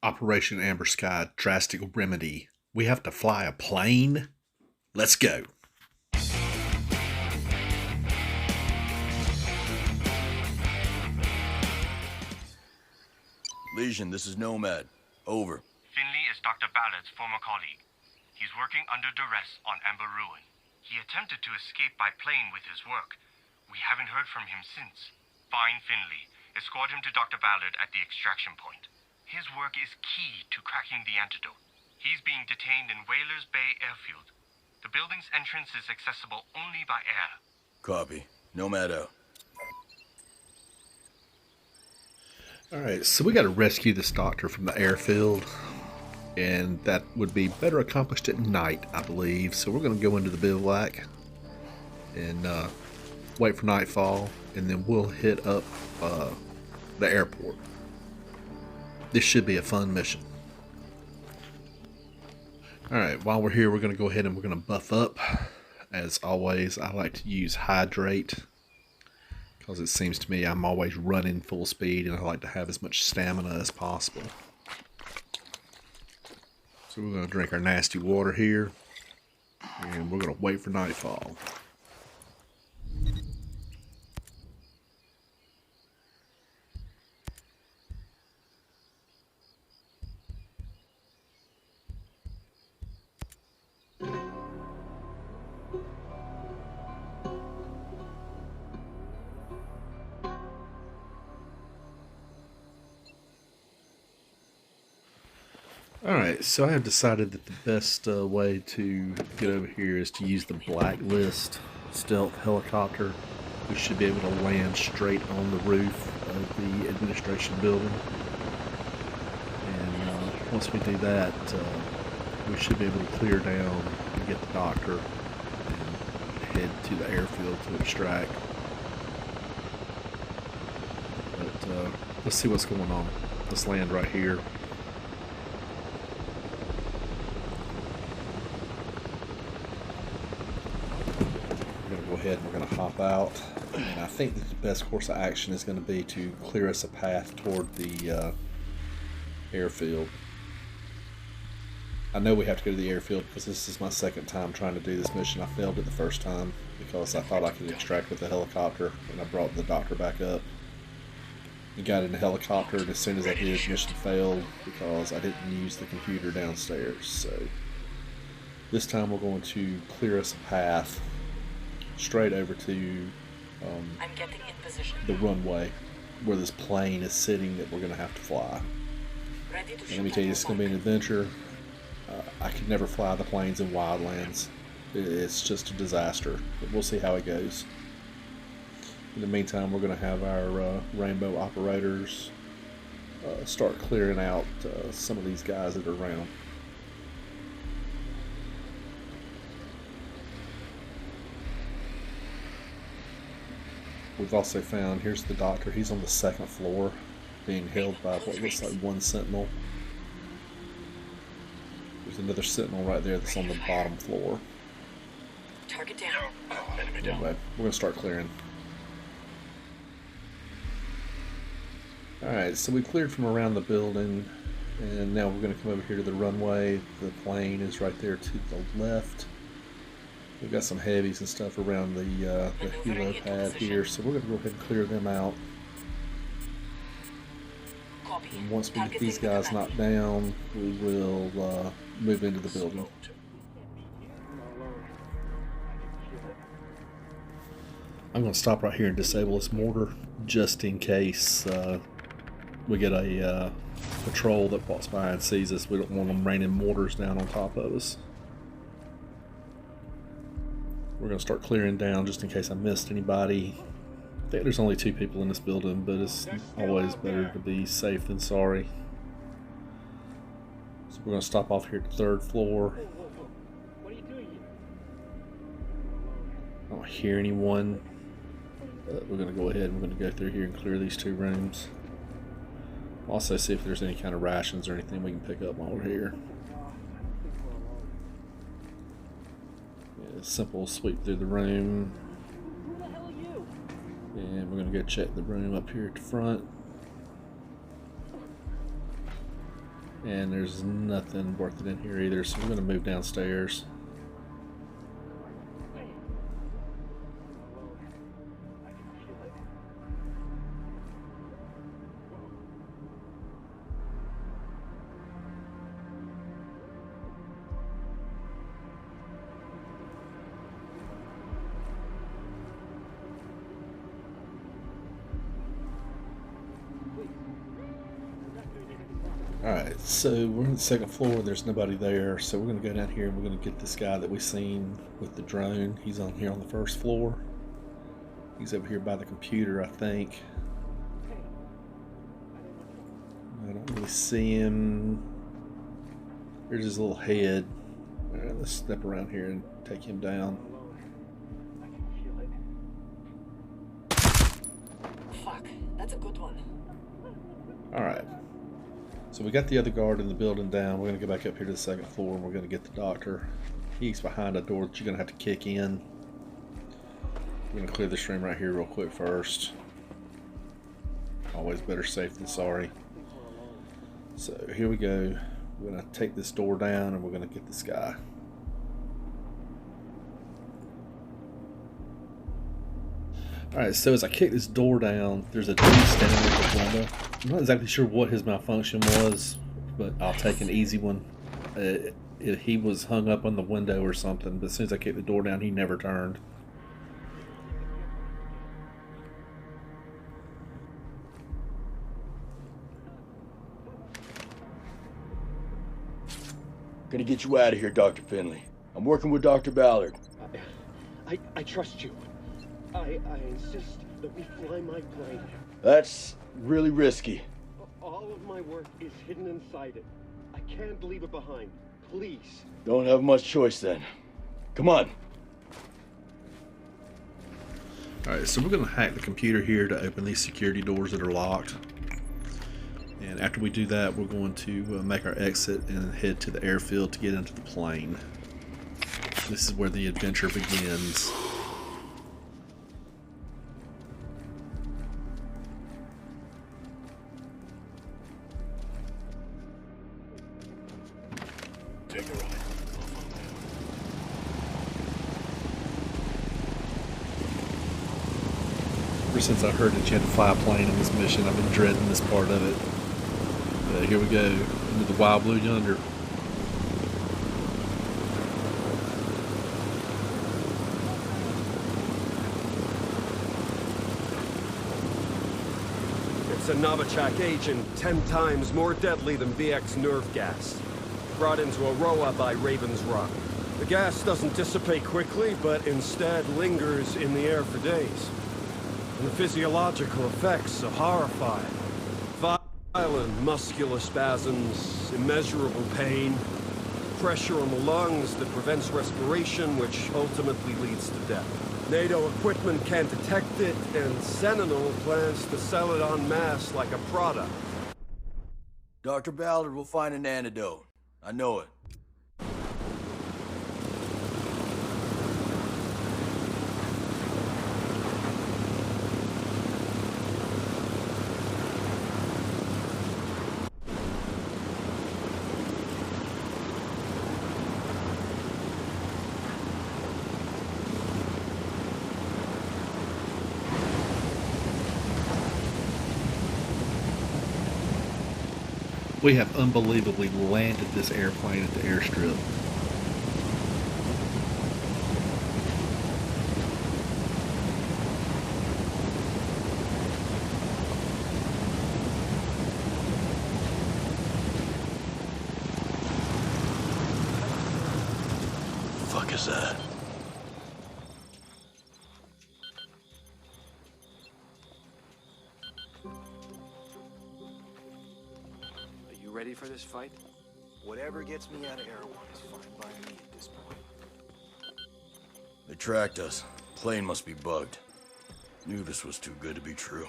Operation Amber Sky, Drastic Remedy. We have to fly a plane? Let's go. Legion, this is Nomad. Over. Finley is Dr. Ballard's former colleague. He's working under duress on Amber Ruin. He attempted to escape by plane with his work. We haven't heard from him since. Find Finley. Escort him to Dr. Ballard at the extraction point. His work is key to cracking the antidote. He's being detained in Whalers Bay Airfield. The building's entrance is accessible only by air. Copy. Nomad out. Alright, so we got to rescue this doctor from the airfield. And that would be better accomplished at night, I believe. So we're going to go into the bivouac and wait for nightfall. And then we'll hit up the airport. This should be a fun mission. Alright, while we're here, we're going to go ahead and we're going to buff up. As always, I like to use Hydrate, because it seems to me I'm always running full speed and I like to have as much stamina as possible. So we're going to drink our nasty water here, and we're going to wait for nightfall. Alright, so I have decided that the best way to get over here is to use the Blacklist stealth helicopter. We should be able to land straight on the roof of the administration building. And once we do that, we should be able to clear down and get the doctor and head to the airfield to extract. But let's see what's going on. Let's land right here. Ahead and we're going to hop out, and I think that the best course of action is going to be to clear us a path toward the airfield. I know we have to go to the airfield because this is my second time trying to do this mission. I failed it the first time because I thought I could extract with the helicopter, and I brought the doctor back up and got in the helicopter, and as soon as I did, the mission failed because I didn't use the computer downstairs. So this time we're going to clear us a path straight over to I'm getting in position. the runway where this plane is sitting that we're going to have to fly. Ready to And let me tell you, it's going to be an adventure. I could never fly the planes in wildlands. It's just a disaster. But we'll see how it goes. In the meantime, we're going to have our rainbow operators start clearing out some of these guys that are around. We've also found, here's the doctor, he's on the second floor, being held by what looks like one sentinel. There's another sentinel right there that's on the bottom floor. Target down. Anyway, we're going to start clearing. Alright, so we cleared from around the building, and now we're going to come over here to the runway. The plane is right there to the left. We've got some heavies and stuff around the helo pad here, so we're going to go ahead and clear them out. And once we get these guys knocked down, we will move into the building. I'm going to stop right here and disable this mortar, just in case we get a patrol that walks by and sees us. We don't want them raining mortars down on top of us. We're going to start clearing down just in case I missed anybody. I think there's only 2 people in this building, but it's always better to be safe than sorry. So we're going to stop off here at the 3rd floor. I don't hear anyone, but we're going to go ahead and we're going to go through here and clear these 2 rooms. Also see if there's any kind of rations or anything we can pick up while we're here. Simple sweep through the room, and we're going to go check the room up here at the front. And there's nothing worth it in here either, so we're going to move downstairs. Alright, so we're on the second floor and there's nobody there, so we're going to go down here and we're going to get this guy that we seen with the drone. He's on here on the first floor. He's over here by the computer, I think. I don't really see him. There's his little head. Alright, let's step around here and take him down. Fuck, that's a good one. Alright. So we got the other guard in the building down. We're going to go back up here to the second floor and we're going to get the doctor. He's behind a door that you're going to have to kick in. We're going to clear this room right here real quick first. Always better safe than sorry. So here we go. We're going to take this door down and we're going to get this guy. Alright, so as I kick this door down, there's a dude standing at the window. I'm not exactly sure what his malfunction was, but I'll take an easy one. He was hung up on the window or something, but as soon as I kicked the door down, he never turned. Gonna get you out of here, Dr. Finley. I'm working with Dr. Ballard. I trust you. I insist that we fly my plane. That's really risky. All of my work is hidden inside it. I can't leave it behind. Please. Don't have much choice then. Come on. Alright, so we're going to hack the computer here to open these security doors that are locked. And after we do that, we're going to make our exit and head to the airfield to get into the plane. This is where the adventure begins. Take a ride. Ever since I heard that you had to fly a plane in this mission, I've been dreading this part of it. Here we go, into the wild blue yonder. It's a Novichok agent 10 times more deadly than BX nerve gas. Brought into Aroa by Raven's Rock. The gas doesn't dissipate quickly, but instead lingers in the air for days. And the physiological effects are horrifying. Violent muscular spasms, immeasurable pain, pressure on the lungs that prevents respiration, which ultimately leads to death. NATO equipment can't detect it, and Sentinel plans to sell it en masse like a product. Dr. Ballard will find an antidote. I know it. We have unbelievably landed this airplane at the airstrip. The fuck is that? Ready for this fight? Whatever gets me out of Erewhon is fine by me at this point. They tracked us. Plane must be bugged. Knew this was too good to be true.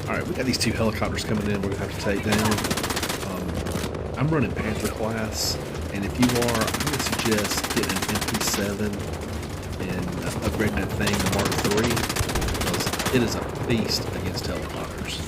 Alright, we got these two helicopters coming in we're going to have to take down. I'm running Panther class, and if you are, I would suggest getting an MP7 and upgrading that thing to Mark III, because it is a beast against helicopters.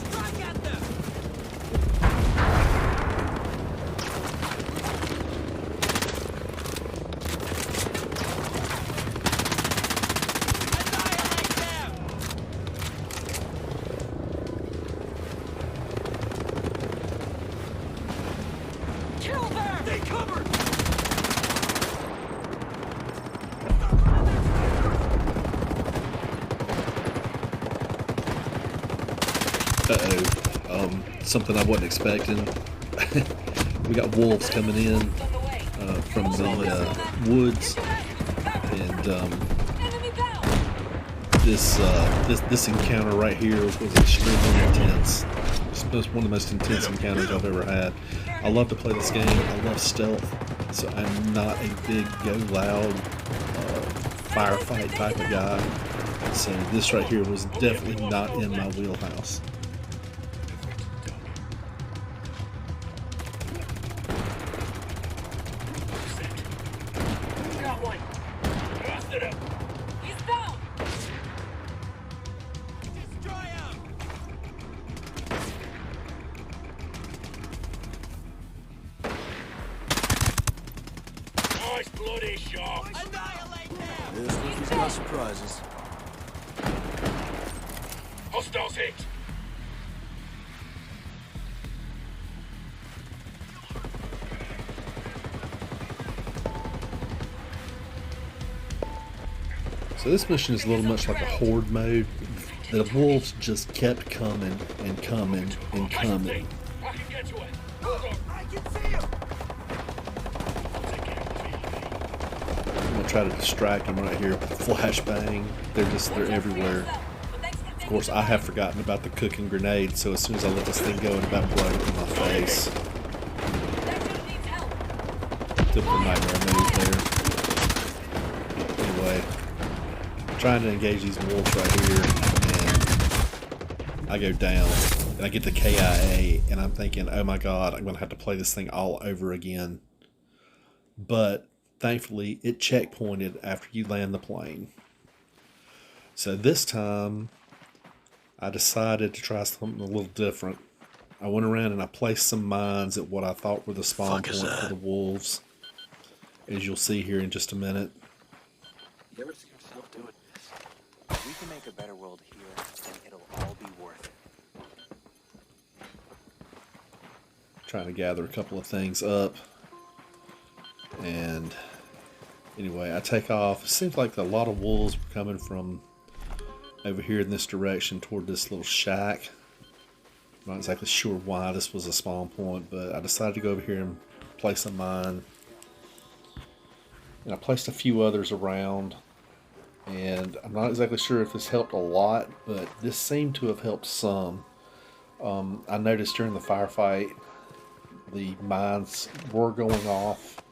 Something I wasn't expecting. We got wolves coming in from the woods, and this encounter right here was extremely intense. It's one of the most intense encounters I've ever had. I love to play this game. I love stealth, so I'm not a big go loud firefight type of guy. So this right here was definitely not in my wheelhouse. This rookie's got surprises. Hostiles hit! So this mission is a little much like a horde mode. The wolves just kept coming and coming and coming. I can get to it! I can see him! I'm gonna try to distract them right here with flashbang. They're everywhere. Of course, I have forgotten about the cooking grenade, so as soon as I let this thing go, it about blow it in my face. Typical Knyghtmare move there. Anyway, I'm trying to engage these wolves right here, and I go down, and I get the KIA, and I'm thinking, oh my god, I'm gonna have to play this thing all over again. But thankfully, it checkpointed after you land the plane. So this time, I decided to try something a little different. I went around and I placed some mines at what I thought were the spawn point for the wolves, as you'll see here in just a minute. You ever see yourself doing this? We can make a better world here, and it'll all be worth it. Trying to gather a couple of things up. And anyway, I take off. It seems like a lot of wolves were coming from over here in this direction toward this little shack. I'm not exactly sure why this was a spawn point, but I decided to go over here and place a mine. And I placed a few others around, and I'm not exactly sure if this helped a lot, but this seemed to have helped some. I noticed during the firefight the mines were going off,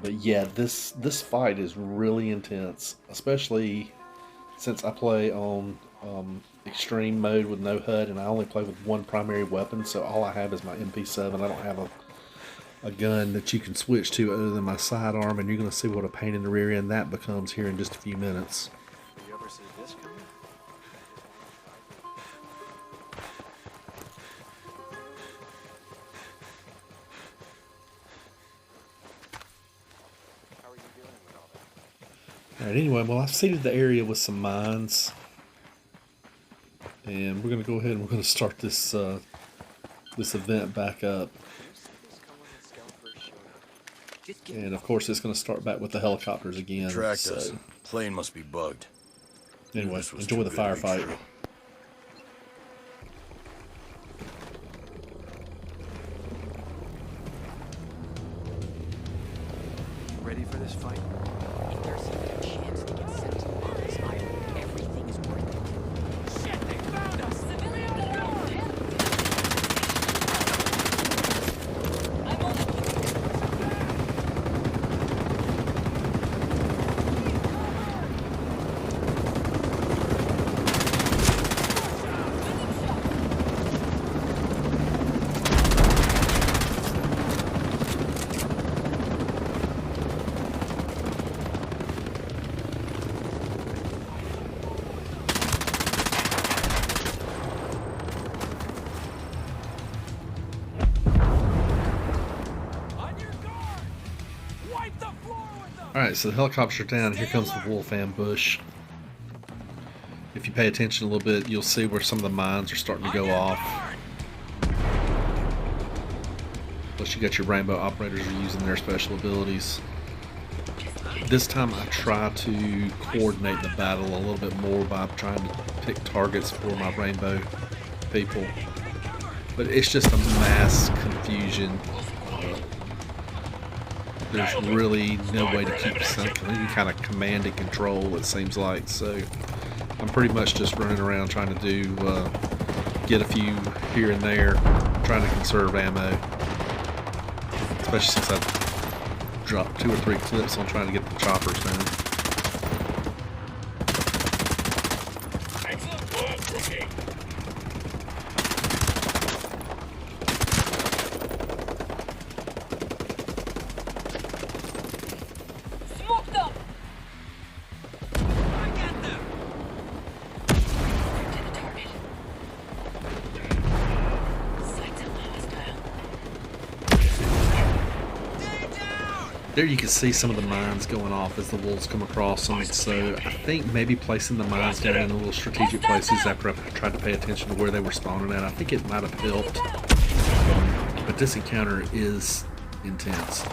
but yeah, this fight is really intense, especially since I play on extreme mode with no HUD, and I only play with one primary weapon, so all I have is my MP7. I don't have a gun that you can switch to other than my sidearm, and you're going to see what a pain in the rear end that becomes here in just a few minutes. You ever see this coming? How are you dealing with all that? Alright, anyway, well, I've seeded the area with some mines, and we're going to go ahead and we're going to start this this event back up. And of course, it's going to start back with the helicopters again. Tracked us. Plane must be bugged. Anyway, This was enjoy too the good to be firefight. true. Ready for this fight? If there's even a chance to get sent to Mars Island, everything is worth it. Shit, they found us! Civilian I'm on it. Alright, so the helicopters are down. Here comes the wolf ambush. If you pay attention a little bit, you'll see where some of the mines are starting to go off. Plus you got your rainbow operators are using their special abilities. This time I try to coordinate the battle a little bit more by trying to pick targets for my rainbow people. But it's just a mass confusion. There's really no way to keep any kind of command and control, it seems like. So I'm pretty much just running around trying to get a few here and there, trying to conserve ammo. Especially since I've dropped 2 or 3 clips on trying to get the choppers down. Excellent work, rookie. Smoke them! I got them. To the target. Sights on hostile. There you can see some of the mines going off as the wolves come across them. So I think maybe placing the mines down in the little strategic places after I tried to pay attention to where they were spawning at, I think it might have helped. But this encounter is intense.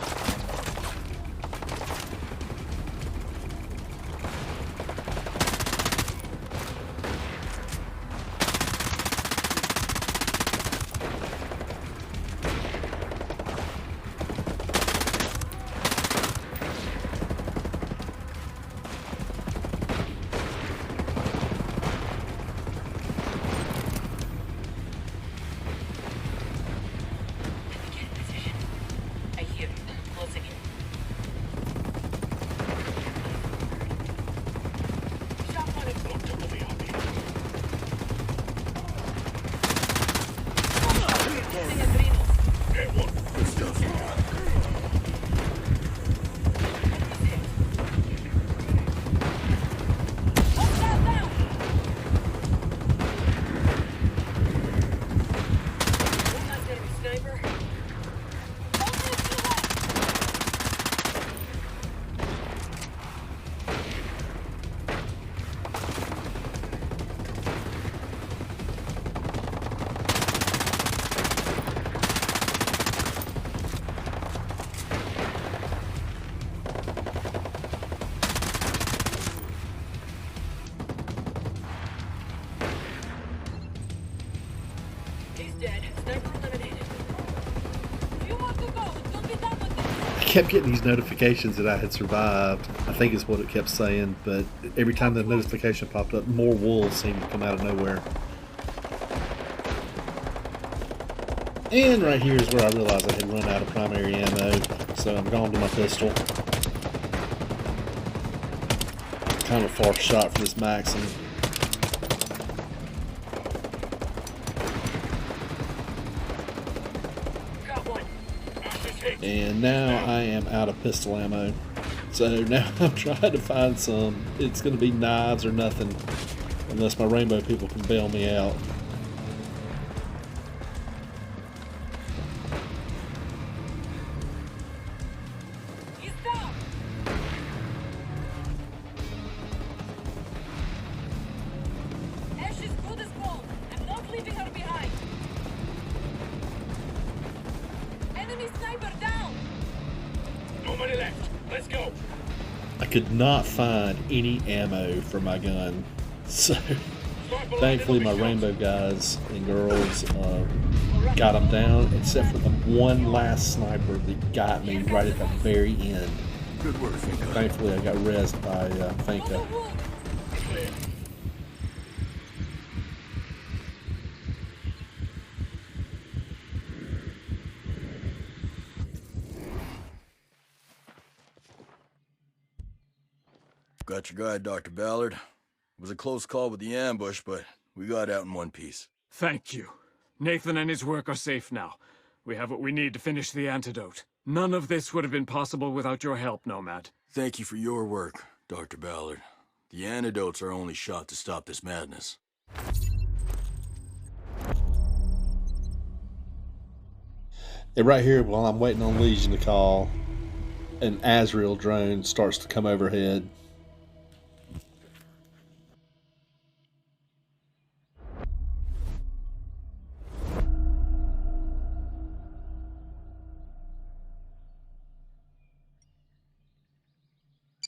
Get in position. I hear you. Closing in. Shot one and Locked on the VIP. using adrenals. Get one. Good stuff. Hostile down! One last enemy sniper. Open it to the left! He's dead. Sniper eliminated. Few more to go. Don't be done with this. I kept getting these notifications that I had survived. I think is what it kept saying, but every time the notification popped up, more wolves seemed to come out of nowhere. And right here is where I realized I had run out of primary ammo, so I'm going to my pistol. Kind of a far shot for this Maxim. Got one. And now I am out of pistol ammo. So now I'm trying to find some. It's going to be knives or nothing, unless my rainbow people can bail me out. He's down. Ash is good as gold. I'm not leaving her behind. Enemy sniper down. No money left. Let's go. I could not find any ammo for my gun. So thankfully my rainbow guys and girls got them down, except for the one last sniper that got me right at the very end. Good work, Finka. Thankfully I got rezzed by Finka. Clear. Got your guy, Dr. Ballard. It was a close call with the ambush, but we got out in one piece. Thank you. Nathan and his work are safe now. We have what we need to finish the antidote. None of this would have been possible without your help, Nomad. Thank you for your work, Dr. Ballard. The antidote's our only shot to stop this madness. And right here, while I'm waiting on Legion to call, an Azrael drone starts to come overhead.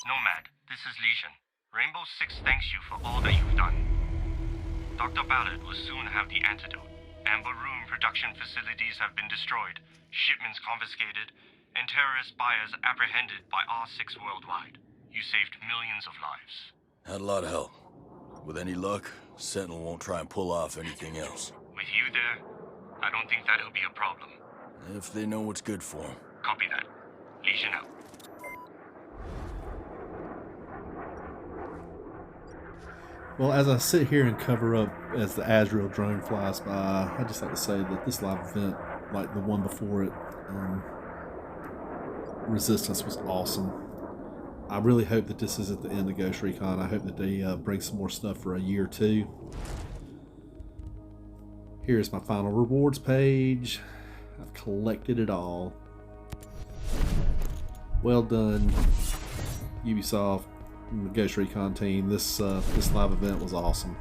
Nomad, this is Legion. Rainbow Six thanks you for all that you've done. Dr. Ballard will soon have the antidote. Amber Ruin production facilities have been destroyed, shipments confiscated, and terrorist buyers apprehended by R6 worldwide. You saved millions of lives. Had a lot of help. With any luck, Sentinel won't try and pull off anything else. With you there, I don't think that'll be a problem. If they know what's good for them. Copy that. Legion out. Well, as I sit here and cover up as the Azrael drone flies by, I just like to say that this live event, like the one before it, Resistance, was awesome. I really hope that this isn't the end of Ghost Recon. I hope that they bring some more stuff for a year or two. Here's my final rewards page. I've collected it all. Well done, Ubisoft and the Ghost Recon team. This live event was awesome.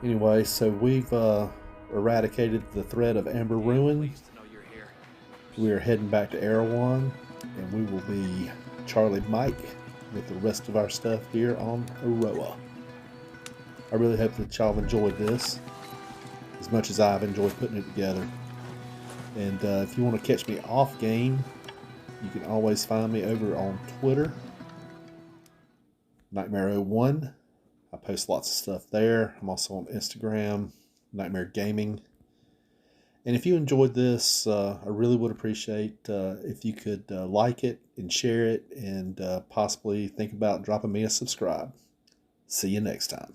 Anyway, so we've eradicated the threat of Amber Ruin. We are heading back to Erewhon, and we will be Charlie Mike with the rest of our stuff here on Aroa. I really hope that y'all have enjoyed this as much as I've enjoyed putting it together. And if you want to catch me off game, you can always find me over on Twitter, Knyghtmare01. I post lots of stuff there. I'm also on Instagram, Knyghtmare Gaming. And if you enjoyed this, I really would appreciate if you could like it and share it, and possibly think about dropping me a subscribe. See you next time.